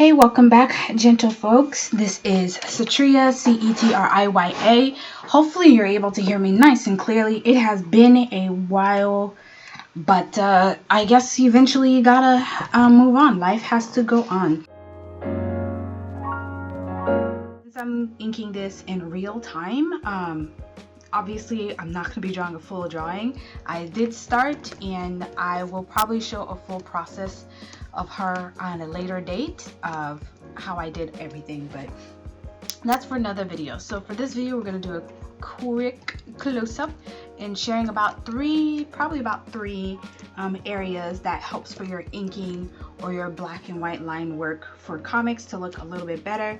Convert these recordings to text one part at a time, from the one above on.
Hey, welcome back, gentle folks. This is Cetriya, Cetriya. Hopefully you're able to hear me nice and clearly. It has been a while, but I guess eventually you gotta move on. Life has to go on. Since I'm inking this in real time, obviously I'm not going to be drawing a full drawing. I did start, and I will probably show a full process of her on a later date of how I did everything, but that's for another video. So for this video, we're going to do a quick close-up and sharing about probably about three areas that helps for your inking or your black and white line work for comics to look a little bit better.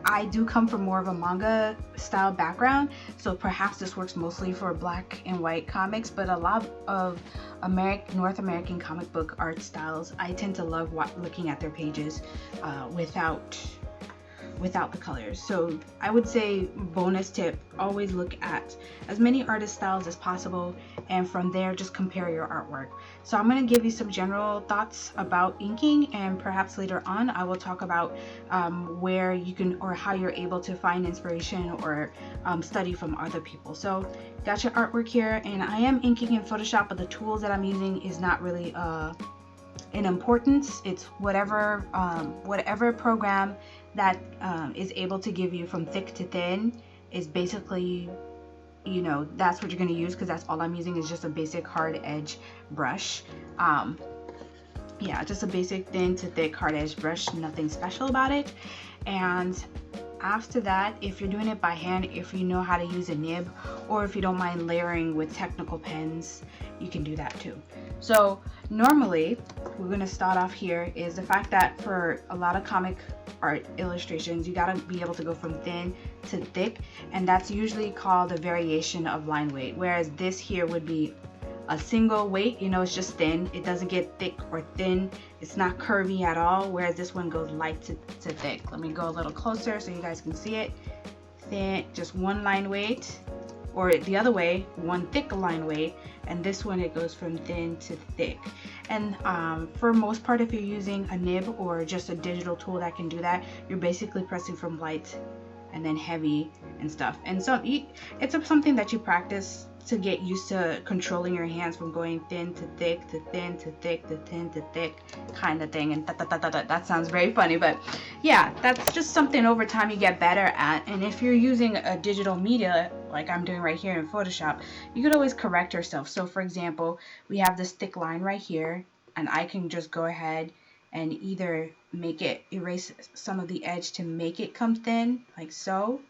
I do come from more of a manga style background, so perhaps this works mostly for black and white comics, but a lot of North American comic book art styles, I tend to love looking at their pages without the colors. So I would say, bonus tip, always look at as many artist styles as possible, and from there just compare your artwork. So I'm going to give you some general thoughts about inking, and perhaps later on I will talk about where you can, or how you're able to find inspiration or study from other people. So got your artwork here, and I am inking in Photoshop, but the tools that I'm using is not really in importance. It's whatever program that is able to give you from thick to thin is basically, that's what you're going to use, because that's all I'm using is just a basic hard edge brush. Yeah, just a basic thin to thick hard edge brush, nothing special about it. And after that, if you're doing it by hand, if you know how to use a nib, or if you don't mind layering with technical pens, you can do that too. So normally, we're going to start off here is the fact that for a lot of comic art illustrations, you got to be able to go from thin to thick, and that's usually called a variation of line weight, whereas this here would be a single weight. It's just thin. It doesn't get thick or thin. It's not curvy at all, whereas this one goes light to thick. Let me go a little closer so you guys can see it. Thin, just one line weight, or the other way, one thick line weight, and this one it goes from thin to thick. And for most part, if you're using a nib or just a digital tool that can do that, you're basically pressing from light and then heavy and stuff. And so it's something that you practice to get used to controlling your hands from going thin to thick to thin to thick to thin to thick kind of thing. And that sounds very funny, but yeah, that's just something over time you get better at. And if you're using a digital media like I'm doing right here in Photoshop, you could always correct yourself. So for example, we have this thick line right here, and I can just go ahead and either erase some of the edge to make it come thin, like so,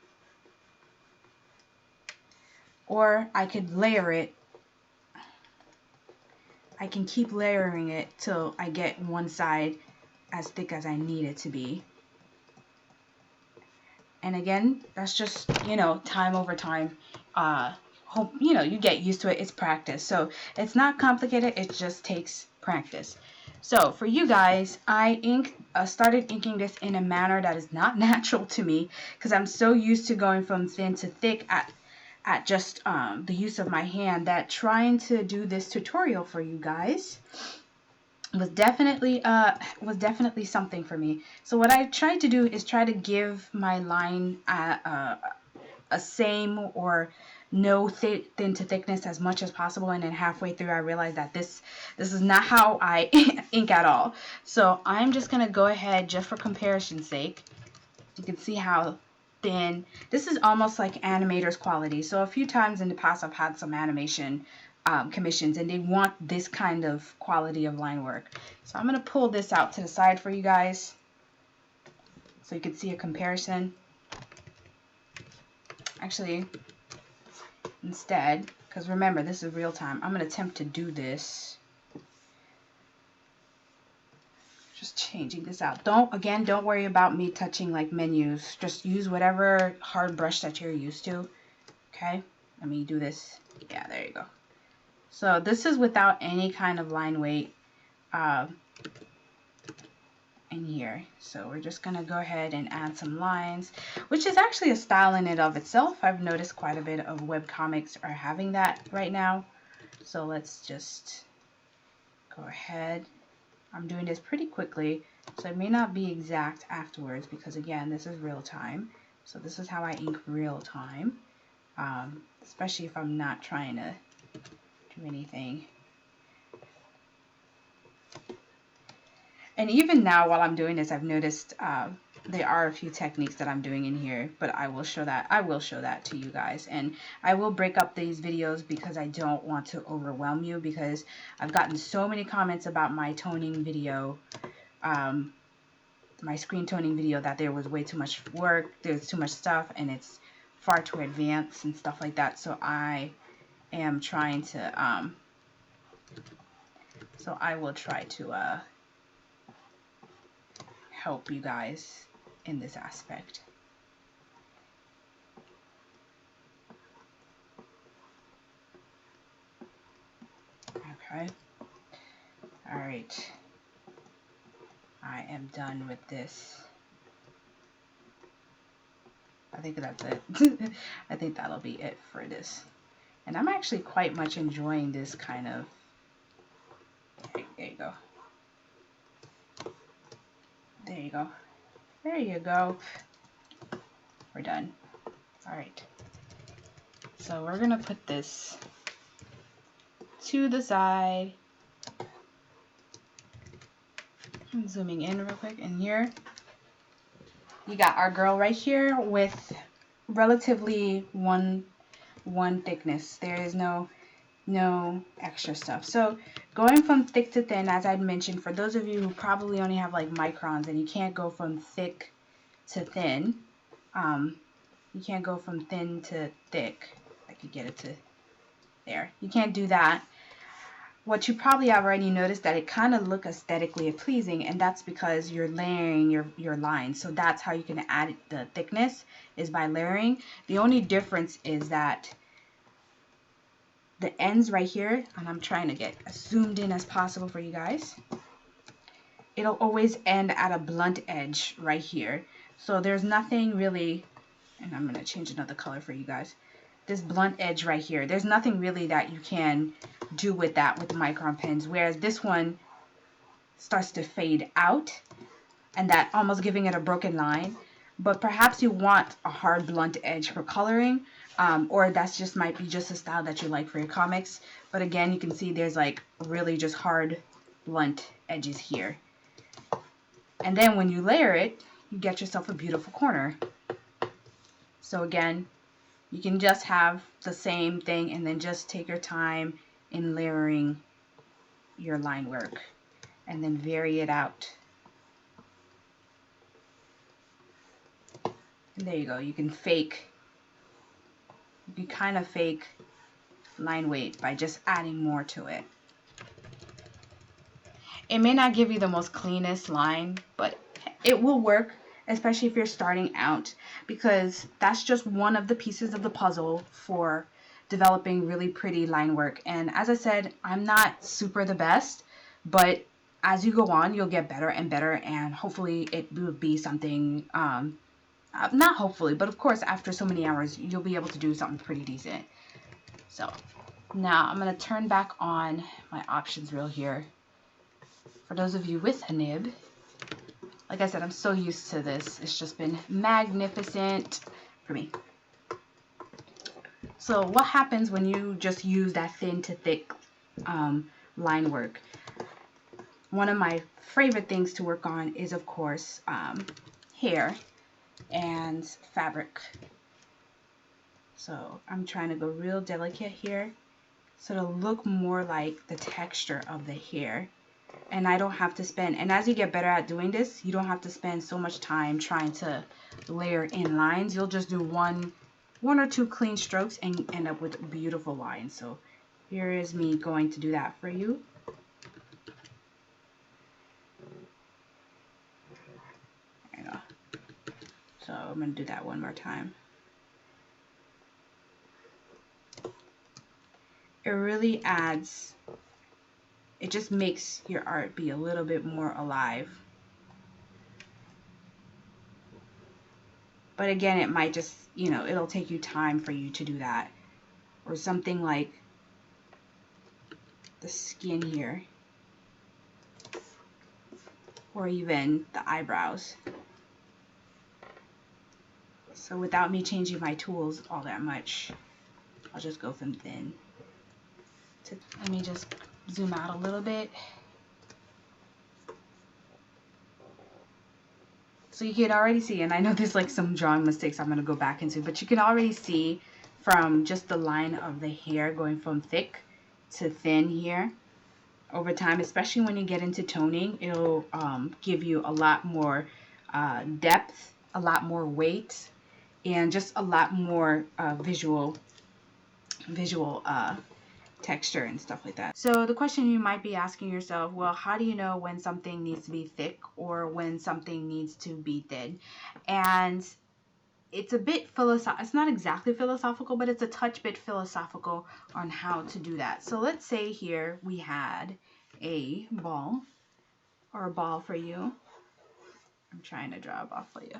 or I could layer it. I can keep layering it till I get one side as thick as I need it to be. And again, that's just, time over time. Hope, you get used to it. It's practice. So it's not complicated. It just takes practice. So for you guys, I started inking this in a manner that is not natural to me, because I'm so used to going from thin to thick at just the use of my hand, that trying to do this tutorial for you guys was definitely something for me. So what I tried to do is try to give my line a same or no thin to thickness as much as possible, and then halfway through I realized that this is not how I ink at all. So I'm just gonna go ahead, just for comparison's sake. You can see how thin. This is almost like animator's quality. So a few times in the past I've had some animation commissions, and they want this kind of quality of line work. So I'm going to pull this out to the side for you guys so you can see a comparison. Actually, instead, because remember, this is real time, I'm going to attempt to do this. Just changing this out. Don't worry about me touching like menus. Just use whatever hard brush that you're used to. Okay, let me do this. Yeah, there you go. So this is without any kind of line weight in here. So we're just gonna go ahead and add some lines, which is actually a style in and of itself. I've noticed quite a bit of webcomics are having that right now. So let's just go ahead. I'm doing this pretty quickly So it may not be exact afterwards because, again, this is real time. So this is how I ink real time, especially if I'm not trying to do anything. And even now, while I'm doing this, I've noticed there are a few techniques that I'm doing in here, but I will show that to you guys. And I will break up these videos because I don't want to overwhelm you, because I've gotten so many comments about my toning video, my screen toning video, that there was way too much work, there's too much stuff, and it's far too advanced and stuff like that. So I am trying to, so I will try to help you guys in this aspect. Okay. All right. I am done with this. I think that's it. I think that'll be it for this. And I'm actually quite much enjoying this kind of. There you go. There you go. There you go. We're done. All right. So we're gonna put this to the side. I'm zooming in real quick, and here you got our girl right here with relatively one thickness. There is no extra stuff. So going from thick to thin, as I'd mentioned, for those of you who probably only have like microns and you can't go from thick to thin, you can't go from thin to thick. I could get it to there. You can't do that. What you probably have already noticed, that it kind of look aesthetically pleasing, and that's because you're layering your lines. So that's how you can add the thickness, is by layering. The only difference is that the ends right here, and I'm trying to get as zoomed in as possible for you guys, it'll always end at a blunt edge right here. So there's nothing really, and I'm going to change another color for you guys, this blunt edge right here, there's nothing really that you can do with that with the micron pens, whereas this one starts to fade out, and that almost giving it a broken line. But perhaps you want a hard blunt edge for coloring, or that's just might be just a style that you like for your comics. But again, you can see there's like really just hard blunt edges here. And then when you layer it, you get yourself a beautiful corner. So again, you can just have the same thing and then just take your time in layering your line work and then vary it out. And there you go. You can kind of fake line weight by just adding more to it. It may not give you the most cleanest line, but it will work, especially if you're starting out, because that's just one of the pieces of the puzzle for developing really pretty line work. And as I said, I'm not super the best, but as you go on, you'll get better and better, and hopefully it will be something, not hopefully, but of course after so many hours, you'll be able to do something pretty decent. So now I'm going to turn back on my options reel here. For those of you with a nib, like I said, I'm so used to this. It's just been magnificent for me. So what happens when you just use that thin to thick line work? One of my favorite things to work on is, of course, hair and fabric. So I'm trying to go real delicate here, so it'll look more like the texture of the hair. And I don't have to spend, and as you get better at doing this, you don't have to spend so much time trying to layer in lines. You'll just do one or two clean strokes and end up with beautiful lines. So here is me going to do that for you. There you go. So I'm going to do that one more time. It really adds, it just makes your art be a little bit more alive. But again, it might just, you know, it'll take you time for you to do that. Or something like the skin here or even the eyebrows. So without me changing my tools all that much, I'll just go from thin to, let me just zoom out a little bit. So you can already see, and I know there's like some drawing mistakes I'm going to go back into, but you can already see from just the line of the hair going from thick to thin here over time, especially when you get into toning, it'll give you a lot more depth, a lot more weight, and just a lot more visual texture and stuff like that. So the question you might be asking yourself, well, how do you know when something needs to be thick or when something needs to be thin? And it's a bit philosophical. It's not exactly philosophical, but it's a touch bit philosophical on how to do that. So let's say here we had a ball, or a ball for you. I'm trying to draw a ball for you.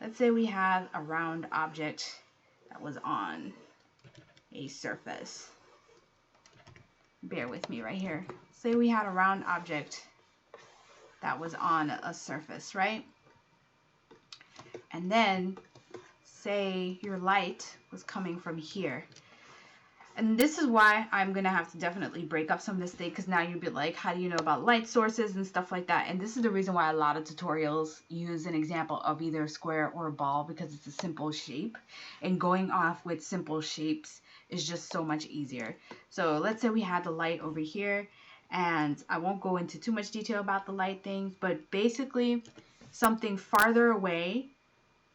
Let's say we have a round object that was on a surface. Bear with me right here. Say we had a round object that was on a surface, right? And then say your light was coming from here. And this is why I'm going to have to definitely break up some of this thing, because now you'd be like, how do you know about light sources and stuff like that? And this is the reason why a lot of tutorials use an example of either a square or a ball, because it's a simple shape. And going off with simple shapes is just so much easier. So let's say we had the light over here, and I won't go into too much detail about the light things, but basically something farther away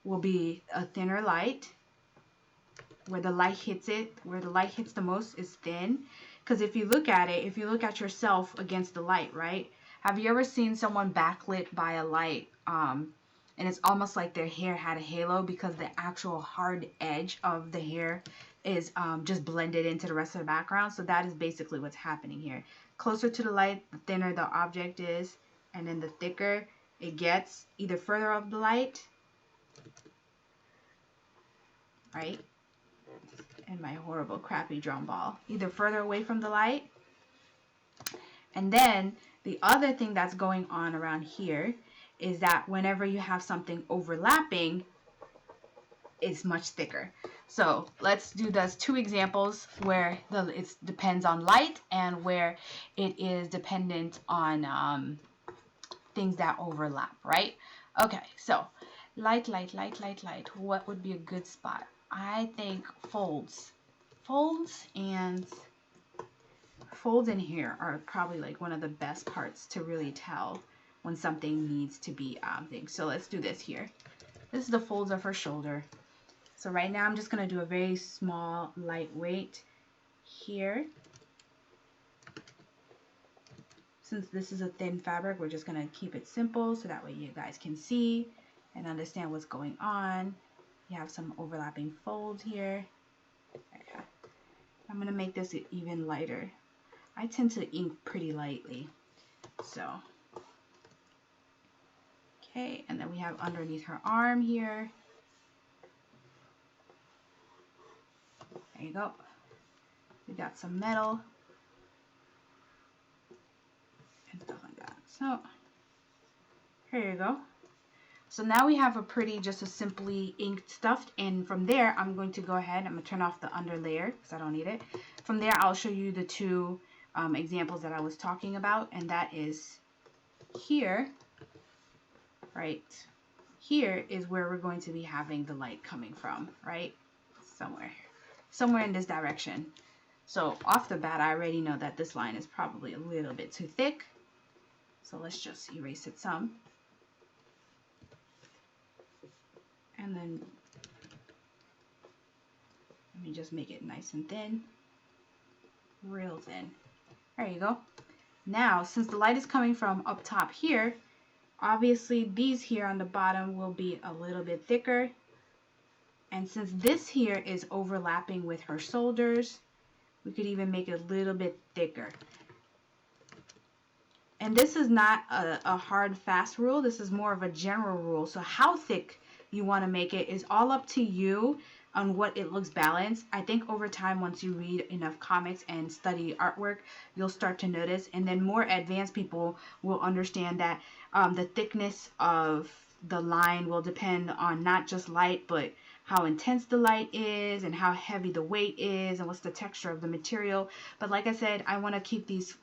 will be a thinner light. Where the light hits it, where the light hits the most is thin. Because if you look at it, if you look at yourself against the light, right? Have you ever seen someone backlit by a light and it's almost like their hair had a halo, because the actual hard edge of the hair is just blended into the rest of the background? So that is basically what's happening here. Closer to the light, the thinner the object is, and then the thicker it gets, either further up the light, right? And my horrible crappy drum ball, either further away from the light. And then the other thing that's going on around here is that whenever you have something overlapping, it's much thicker. So let's do those two examples where it depends on light and where it is dependent on things that overlap, right? Okay, so light. What would be a good spot? I think folds in here are probably like one of the best parts to really tell when something needs to be things. So let's do this here. This is the folds of her shoulder. So right now I'm just going to do a very small lightweight here. Since this is a thin fabric, we're just going to keep it simple so that way you guys can see and understand what's going on. You have some overlapping folds here. Okay. I'm going to make this even lighter. I tend to ink pretty lightly. So, okay, and then we have underneath her arm here. There you go. We got some metal and stuff like that. So, here you go. So now we have a pretty, just a simply inked stuff, and from there I'm going to go ahead, I'm going to turn off the under layer because I don't need it. From there I'll show you the two examples that I was talking about, and that is here, right? Here is where we're going to be having the light coming from, right? Somewhere in this direction. So off the bat I already know that this line is probably a little bit too thick, so let's just erase it some. And then let me just make it nice and thin, real thin. There you go. Now, since the light is coming from up top here, obviously these here on the bottom will be a little bit thicker. And since this here is overlapping with her shoulders, we could even make it a little bit thicker. And this is not a hard, fast rule. This is more of a general rule. So how thick you want to make it is all up to you. on what it looks balanced. I think over time, once you read enough comics and study artwork, you'll start to notice. And then more advanced people will understand that the thickness of the line will depend on not just light, but how intense the light is and how heavy the weight is and what's the texture of the material. But like I said, I want to keep these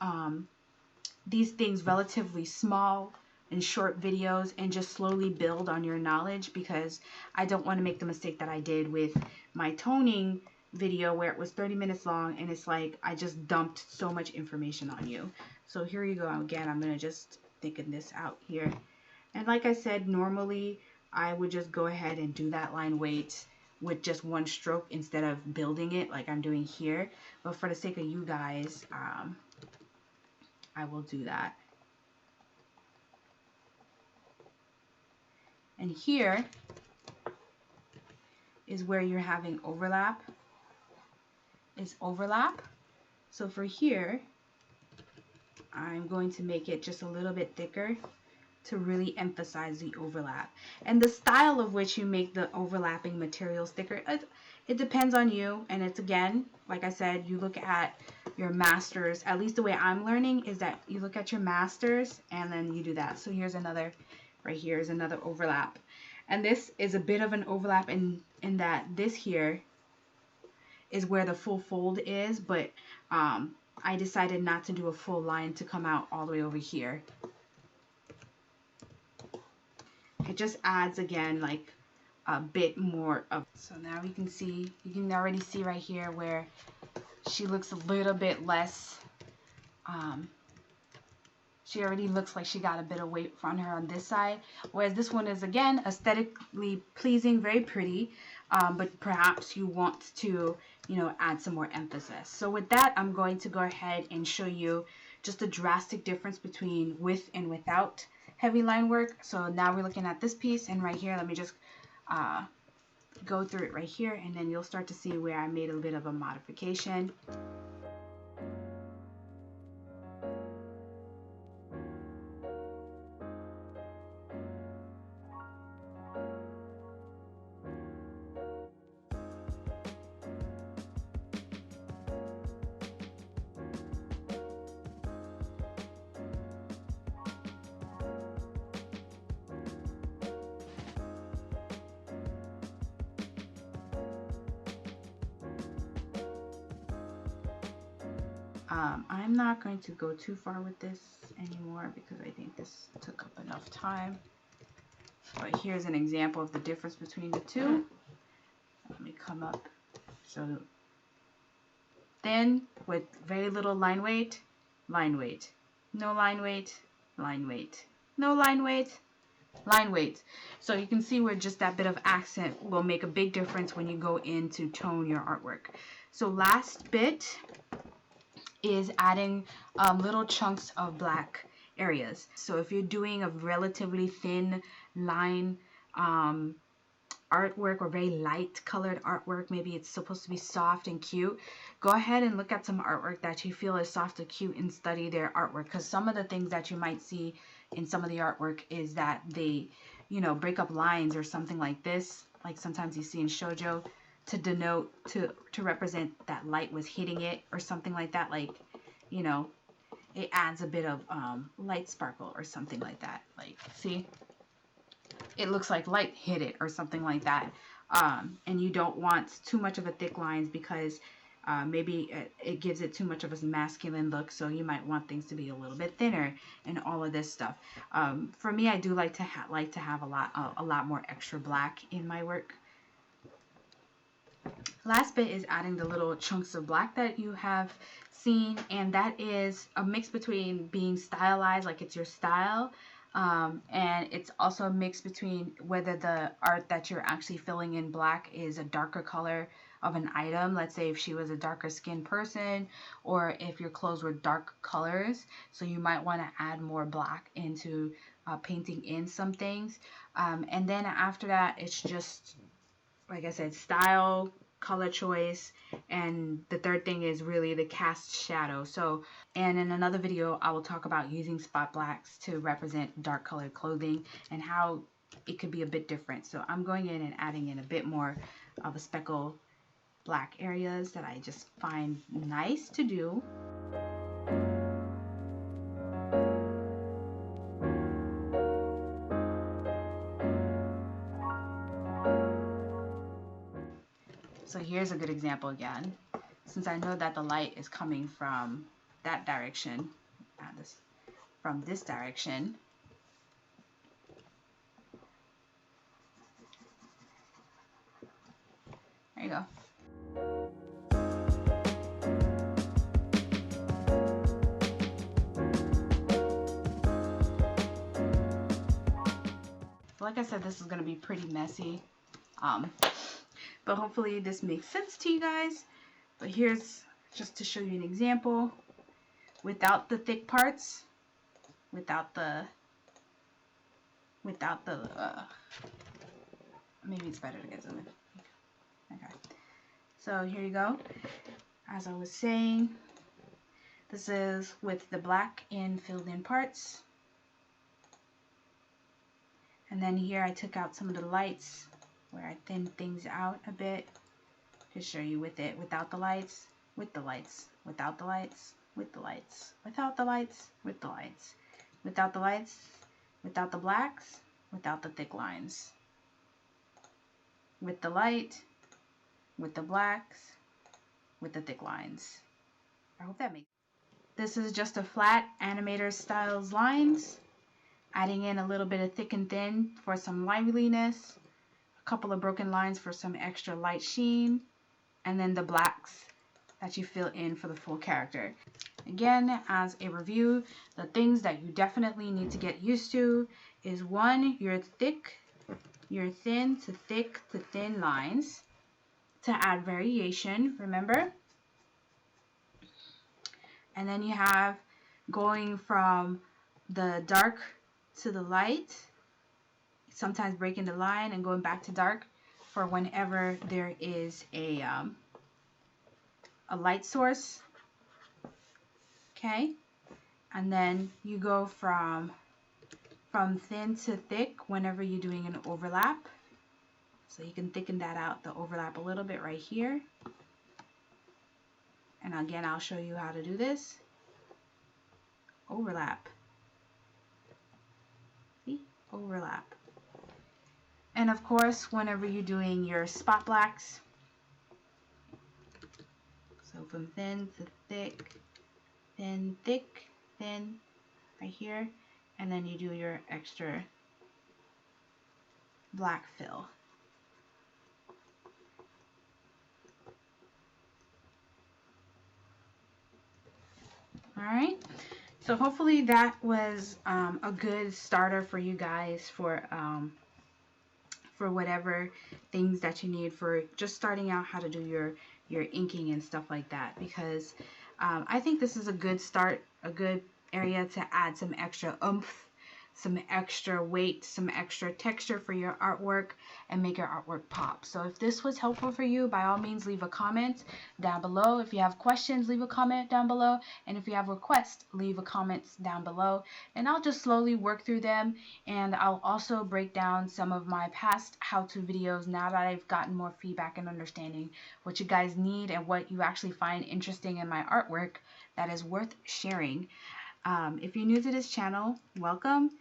things relatively small and short videos and just slowly build on your knowledge, because I don't want to make the mistake that I did with my toning video where it was 30 minutes long and it's like I just dumped so much information on you. So here you go. Again, I'm going to just thicken this out here. And like I said, normally I would just go ahead and do that line weight with just one stroke instead of building it like I'm doing here. But for the sake of you guys, I will do that. And here is where you're having overlap. Is overlap. So for here, I'm going to make it just a little bit thicker to really emphasize the overlap. And the style of which you make the overlapping materials thicker, it depends on you. And it's, again, like I said, you look at your masters. At least the way I'm learning is that you look at your masters and then you do that. So here's another, right here is another overlap. And this is a bit of an overlap in that this here is where the full fold is, but I decided not to do a full line to come out all the way over here. It just adds, again, like a bit more of. So now you can already see right here where she looks a little bit less, she already looks like she got a bit of weight on her on this side, whereas this one is, again, aesthetically pleasing, very pretty, but perhaps you want to, you know, add some more emphasis. So with that, I'm going to go ahead and show you just a drastic difference between with and without heavy line work. So now we're looking at this piece, and right here, let me just go through it right here, and then you'll start to see where I made a bit of a modification. I'm not going to go too far with this anymore because I think this took up enough time. But here's an example of the difference between the two. Let me come up. So thin with very little line weight, line weight. No line weight, line weight. No line weight, line weight. So you can see where just that bit of accent will make a big difference when you go in to tone your artwork. So last bit is adding little chunks of black areas. So if you're doing a relatively thin line artwork or very light colored artwork, maybe it's supposed to be soft and cute, go ahead and look at some artwork that you feel is soft or cute and study their artwork, because some of the things that you might see in some of the artwork is that they, you know, break up lines or something like this, like sometimes you see in shoujo, to denote, to represent that light was hitting it or something like that. Like, you know, it adds a bit of light sparkle or something like that. Like, see, it looks like light hit it or something like that. And you don't want too much of a thick lines because maybe it gives it too much of a masculine look. So you might want things to be a little bit thinner and all of this stuff. For me, I do like to have a lot more extra black in my work. Last bit is adding the little chunks of black that you have seen, and that is a mix between being stylized, like it's your style, and it's also a mix between whether the art that you're actually filling in black is a darker color of an item. Let's say if she was a darker skinned person, or if your clothes were dark colors, so you might want to add more black into painting in some things. And then after that, it's just, like I said, style, color choice, and the third thing is really the cast shadow. So, and in another video I will talk about using spot blacks to represent dark colored clothing and how it could be a bit different. So I'm going in and adding in a bit more of a speckle black areas that I just find nice to do. So here's a good example again. Since I know that the light is coming from that direction, from this direction, there you go. Like I said, this is going to be pretty messy, but hopefully this makes sense to you guys. But here's just to show you an example without the thick parts, without the maybe it's better to get zoom in. Okay, so here you go. As I was saying, this is with the black in filled in parts. And then here I took out some of the lights where I thinned things out a bit to show you with it, without the lights, with the lights, without the lights, with the lights, without the lights, with the lights, without the lights, without the blacks, without the thick lines, with the light, with the blacks, with the thick lines. I hope that makes sense. This is just a flat animator styles lines, adding in a little bit of thick and thin for some liveliness, a couple of broken lines for some extra light sheen, and then the blacks that you fill in for the full character. Again, as a review, the things that you definitely need to get used to is 1, your thin to thick to thin lines to add variation, remember? And then you have going from the dark to the light, sometimes breaking the line and going back to dark for whenever there is a light source. Okay, and then you go from thin to thick whenever you're doing an overlap. So you can thicken that out, the overlap a little bit right here. And again, I'll show you how to do this. Overlap. See? Overlap. And of course, whenever you're doing your spot blacks, so from thin to thick, thin, thick, thin, right here, and then you do your extra black fill. Alright, so hopefully that was a good starter for you guys for whatever things that you need for just starting out how to do your inking and stuff like that, because I think this is a good start, a good area to add some extra oomph, some extra weight, some extra texture for your artwork and make your artwork pop. So if this was helpful for you, by all means leave a comment down below. If you have questions, leave a comment down below, and if you have requests, leave a comment down below, and I'll just slowly work through them. And I'll also break down some of my past how-to videos now that I've gotten more feedback and understanding what you guys need and what you actually find interesting in my artwork that is worth sharing. If you're new to this channel, welcome.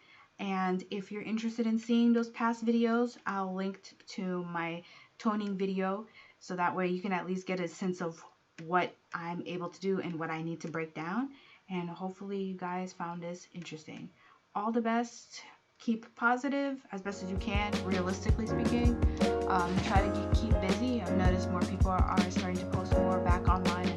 And if you're interested in seeing those past videos, I'll link to my toning video, so that way you can at least get a sense of what I'm able to do and what I need to break down. And hopefully you guys found this interesting. All the best. Keep positive as best as you can, realistically speaking. Try to keep busy. I've noticed more people are starting to post more back online